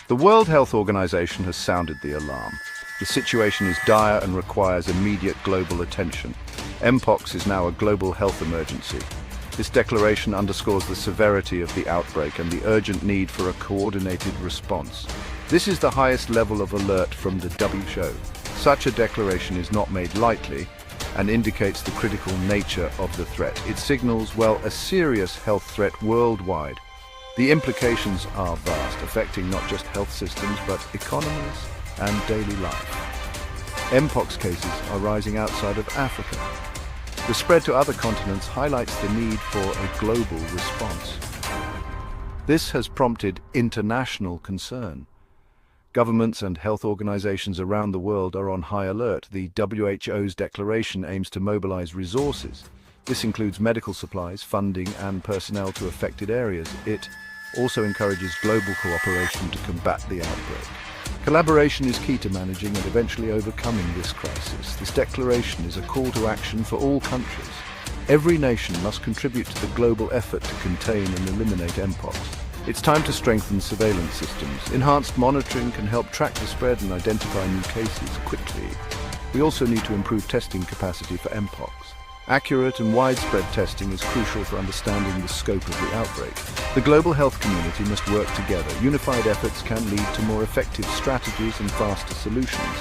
The World Health Organization has sounded the alarm. The situation is dire and requires immediate global attention. Mpox is now a global health emergency. This declaration underscores the severity of the outbreak and the urgent need for a coordinated response. This is the highest level of alert from the WHO. Such a declaration is not made lightly and indicates the critical nature of the threat. It signals, well, a serious health threat worldwide. The implications are vast, affecting not just health systems but economies and daily life. Mpox cases are rising outside of Africa. The spread to other continents highlights the need for a global response. This has prompted international concern. Governments and health organizations around the world are on high alert. The WHO's declaration aims to mobilize resources. This includes medical supplies, funding, and personnel to affected areas. It also encourages global cooperation to combat the outbreak. Collaboration is key to managing and eventually overcoming this crisis. This declaration is a call to action for all countries. Every nation must contribute to the global effort to contain and eliminate Mpox. It's time to strengthen surveillance systems. Enhanced monitoring can help track the spread and identify new cases quickly. We also need to improve testing capacity for Mpox. Accurate and widespread testing is crucial for understanding the scope of the outbreak. The global health community must work together. Unified efforts can lead to more effective strategies and faster solutions.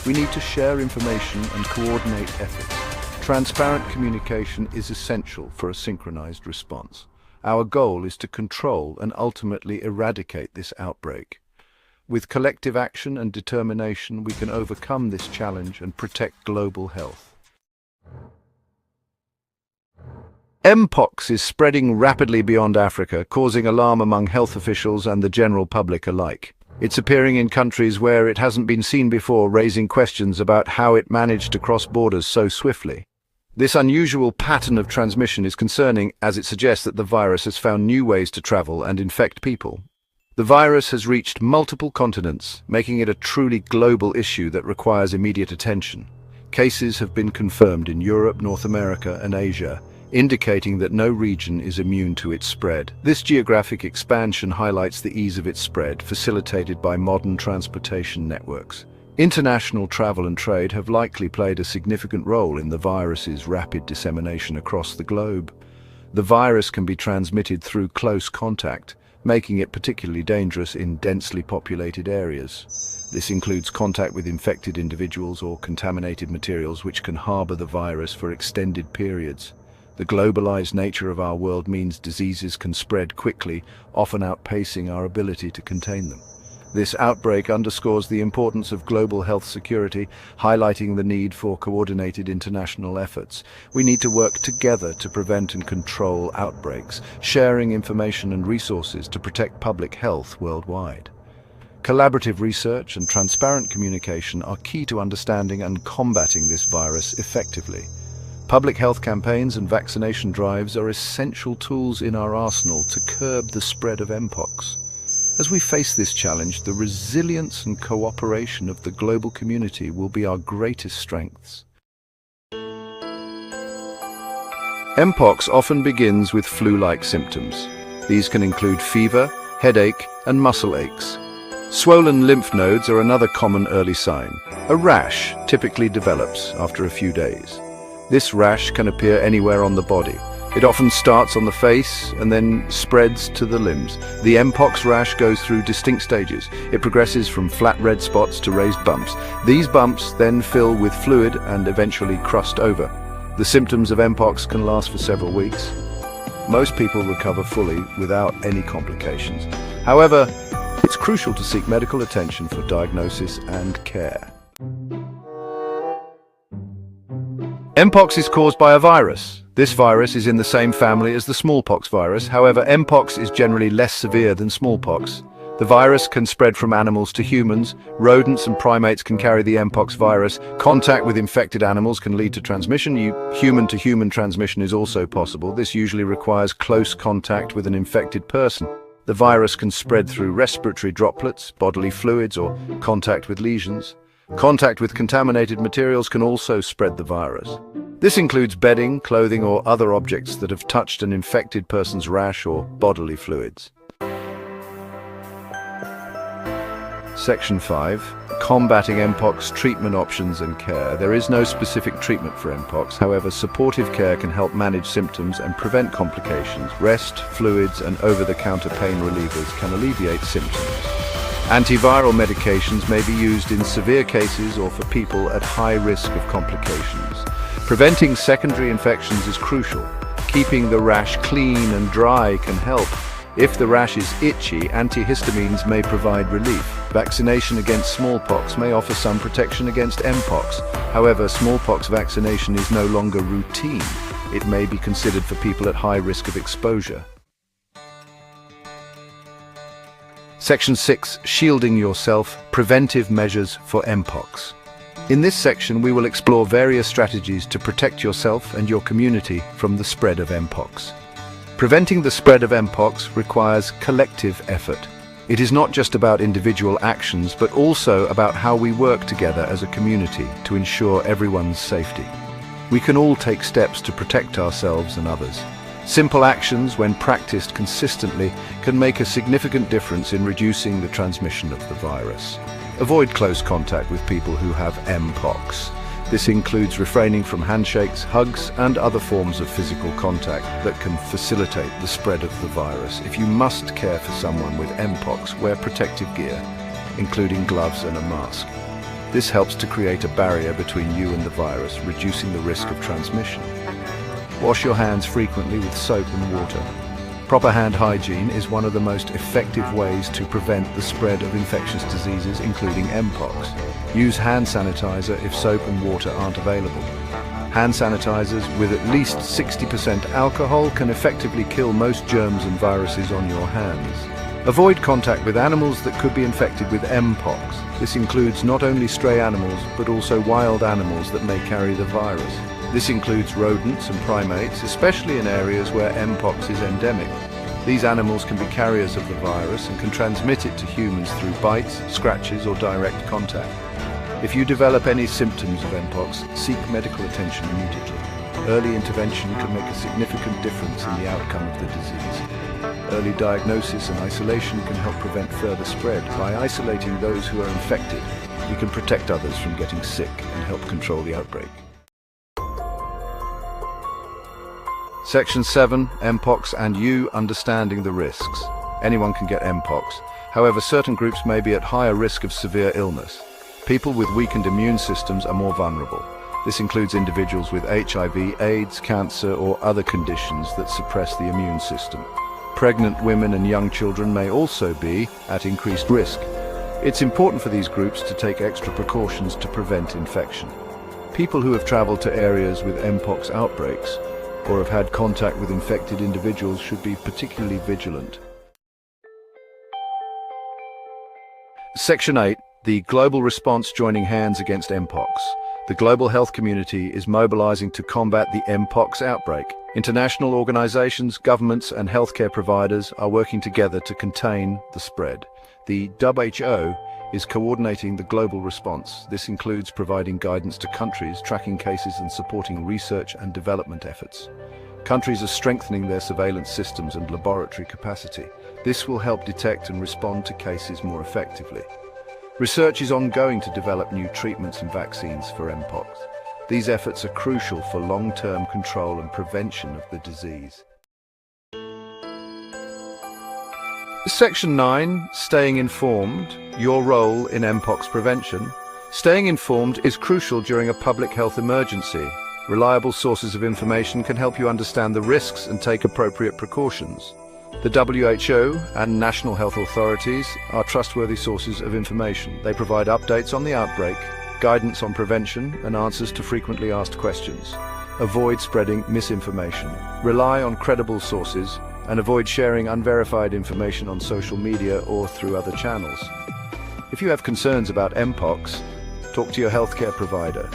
We need to share information and coordinate efforts. Transparent communication is essential for a synchronized response. Our goal is to control and ultimately eradicate this outbreak. With collective action and determination, we can overcome this challenge and protect global health. Mpox is spreading rapidly beyond Africa, causing alarm among health officials and the general public alike. It's appearing in countries where it hasn't been seen before, raising questions about how it managed to cross borders so swiftly. This unusual pattern of transmission is concerning, as it suggests that the virus has found new ways to travel and infect people. The virus has reached multiple continents, making it a truly global issue that requires immediate attention. Cases have been confirmed in Europe, North America, and Asia, indicating that no region is immune to its spread. This geographic expansion highlights the ease of its spread, facilitated by modern transportation networks. International travel and trade have likely played a significant role in the virus's rapid dissemination across the globe. The virus can be transmitted through close contact, making it particularly dangerous in densely populated areas. This includes contact with infected individuals or contaminated materials which can harbor the virus for extended periods. The globalized nature of our world means diseases can spread quickly, often outpacing our ability to contain them. This outbreak underscores the importance of global health security, highlighting the need for coordinated international efforts. We need to work together to prevent and control outbreaks, sharing information and resources to protect public health worldwide. Collaborative research and transparent communication are key to understanding and combating this virus effectively. Public health campaigns and vaccination drives are essential tools in our arsenal to curb the spread of Mpox. As we face this challenge, the resilience and cooperation of the global community will be our greatest strengths. Mpox often begins with flu-like symptoms. These can include fever, headache, and muscle aches. Swollen lymph nodes are another common early sign. A rash typically develops after a few days. This rash can appear anywhere on the body. It often starts on the face and then spreads to the limbs. The Mpox rash goes through distinct stages. It progresses from flat red spots to raised bumps. These bumps then fill with fluid and eventually crust over. The symptoms of Mpox can last for several weeks. Most people recover fully without any complications. However, it's crucial to seek medical attention for diagnosis and care. Mpox is caused by a virus. This virus is in the same family as the smallpox virus. However, Mpox is generally less severe than smallpox. The virus can spread from animals to humans. Rodents and primates can carry the Mpox virus. Contact with infected animals can lead to transmission. Human-to-human transmission is also possible. This usually requires close contact with an infected person. The virus can spread through respiratory droplets, bodily fluids, or contact with lesions. Contact with contaminated materials can also spread the virus. This includes bedding, clothing, or other objects that have touched an infected person's rash or bodily fluids. Section 5. Combating Mpox treatment options and care. There is no specific treatment for Mpox, however, supportive care can help manage symptoms and prevent complications. Rest, fluids, and over-the-counter pain relievers can alleviate symptoms. Antiviral medications may be used in severe cases or for people at high risk of complications. Preventing secondary infections is crucial. Keeping the rash clean and dry can help. If the rash is itchy, antihistamines may provide relief. Vaccination against smallpox may offer some protection against Mpox. However, smallpox vaccination is no longer routine. It may be considered for people at high risk of exposure. Section 6. Shielding yourself. Preventive measures for Mpox. In this section, we will explore various strategies to protect yourself and your community from the spread of Mpox. Preventing the spread of Mpox requires collective effort. It is not just about individual actions, but also about how we work together as a community to ensure everyone's safety. We can all take steps to protect ourselves and others. Simple actions, when practiced consistently, can make a significant difference in reducing the transmission of the virus. Avoid close contact with people who have Mpox. This includes refraining from handshakes, hugs, and other forms of physical contact that can facilitate the spread of the virus. If you must care for someone with Mpox, wear protective gear, including gloves and a mask. This helps to create a barrier between you and the virus, reducing the risk of transmission. Wash your hands frequently with soap and water. Proper hand hygiene is one of the most effective ways to prevent the spread of infectious diseases, including Mpox. Use hand sanitizer if soap and water aren't available. Hand sanitizers with at least 60% alcohol can effectively kill most germs and viruses on your hands. Avoid contact with animals that could be infected with Mpox. This includes not only stray animals, but also wild animals that may carry the virus. This includes rodents and primates, especially in areas where Mpox is endemic. These animals can be carriers of the virus and can transmit it to humans through bites, scratches, or direct contact. If you develop any symptoms of Mpox, seek medical attention immediately. Early intervention can make a significant difference in the outcome of the disease. Early diagnosis and isolation can help prevent further spread. By isolating those who are infected, we can protect others from getting sick and help control the outbreak. Section 7. Mpox and you understanding the risks. Anyone can get Mpox. However, certain groups may be at higher risk of severe illness. People with weakened immune systems are more vulnerable. This includes individuals with HIV, AIDS, cancer, or other conditions that suppress the immune system. Pregnant women and young children may also be at increased risk. It's important for these groups to take extra precautions to prevent infection. People who have traveled to areas with Mpox outbreaks or have had contact with infected individuals should be particularly vigilant. Section 8. The global response joining hands against Mpox. The global health community is mobilizing to combat the Mpox outbreak. International organizations, governments, and healthcare providers are working together to contain the spread. The WHO is coordinating the global response. This includes providing guidance to countries, tracking cases, and supporting research and development efforts. Countries are strengthening their surveillance systems and laboratory capacity. This will help detect and respond to cases more effectively. Research is ongoing to develop new treatments and vaccines for Mpox. These efforts are crucial for long-term control and prevention of the disease. Section 9. Staying informed. Your role in Mpox prevention. Staying informed is crucial during a public health emergency. Reliable sources of information can help you understand the risks and take appropriate precautions. The WHO and national health authorities are trustworthy sources of information. They provide updates on the outbreak, guidance on prevention, and answers to frequently asked questions. Avoid spreading misinformation. Rely on credible sources and avoid sharing unverified information on social media or through other channels. If you have concerns about Mpox, talk to your healthcare provider.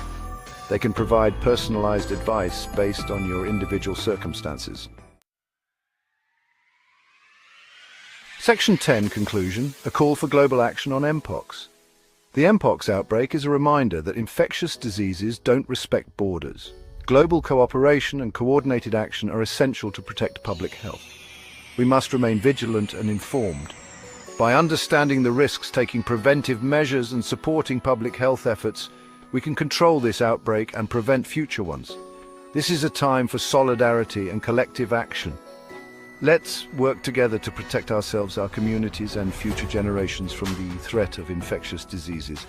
They can provide personalized advice based on your individual circumstances. Section 10. Conclusion. A call for global action on Mpox. The Mpox outbreak is a reminder that infectious diseases don't respect borders. Global cooperation and coordinated action are essential to protect public health. We must remain vigilant and informed. By understanding the risks, taking preventive measures and supporting public health efforts, we can control this outbreak and prevent future ones. This is a time for solidarity and collective action. Let's work together to protect ourselves, our communities and future generations from the threat of infectious diseases.